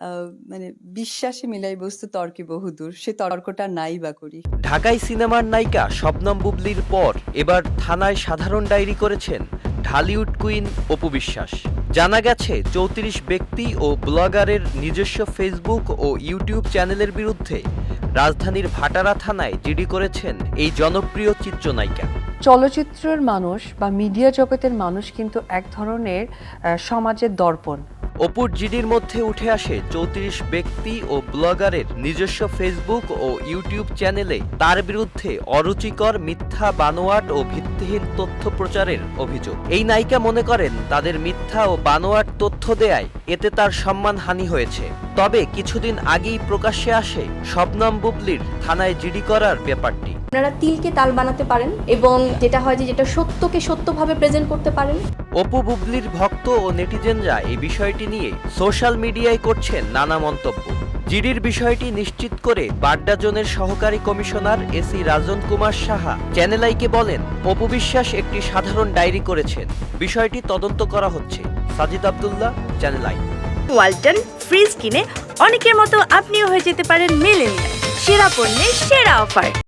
আ মানে বিশ্বাসে মিলাই বস্তু তর্কে বহুদূর। সে তর্কটা নাই বা করি। ঢাকাই সিনেমার নায়িকা শবনম বুবলির পর এবার থানায় সাধারণ ডায়েরি করেছেন ঢালিউড কুইন অপু বিশ্বাস। জানা গেছে ৩৪ ব্যক্তি ও ব্লগারের নিজস্ব ফেসবুক ও ইউটিউব চ্যানেলের বিরুদ্ধে রাজধানীর ভাটারা থানায় জিডি করেছেন এই জনপ্রিয় চিত্রনায়িকা। চলচ্চিত্রের মানুষ বা মিডিয়া জগতের মানুষ কিন্তু এক ধরনের সমাজের দর্পণ। অপুর জিডির মধ্যে উঠে আসে ৩৪ ব্যক্তি ও ব্লগারের নিজস্ব ফেসবুক ও ইউটিউব চ্যানেলে তার বিরুদ্ধে অরুচিকর, মিথ্যা, বানোয়াট ও ভিত্তিহীন তথ্য প্রচারের অভিযোগ। এই নায়িকা মনে করেন তাদের মিথ্যা ও বানোয়াট তথ্য দেয়ায় এতে তার সম্মানহানি হয়েছে। তবে কিছুদিন আগেই প্রকাশ্যে আসে শবনম বুবলির থানায় জিডি করার ব্যাপারটি। আপনারা তিলকে তাল বানাতে পারেন এবং যেটা হয় যেটা সত্যকে সত্যভাবে প্রেজেন্ট করতে পারেন। অপু বুবলির ভক্ত ও নেটিজেনরা এই বিষয়টি নিয়ে সোশ্যাল মিডিয়ায় করছেন নানা মন্তব্য। জিডির বিষয়টি নিশ্চিত করে বাড্ডা জোনের সহকারী কমিশনার এসি রাজন কুমার সাহা চ্যানেল আইকে বলেন, অপু বিশ্বাস একটি সাধারণ ডায়েরি করেছেন, বিষয়টি তদন্ত করা হচ্ছে। Sajid Abdullah, channel I. Walton fridge কিনে অনেকের মতো আপনিও হয়ে যেতে পারেন মিলেনিয়াল। সেরা পণ্যের সেরা অফার।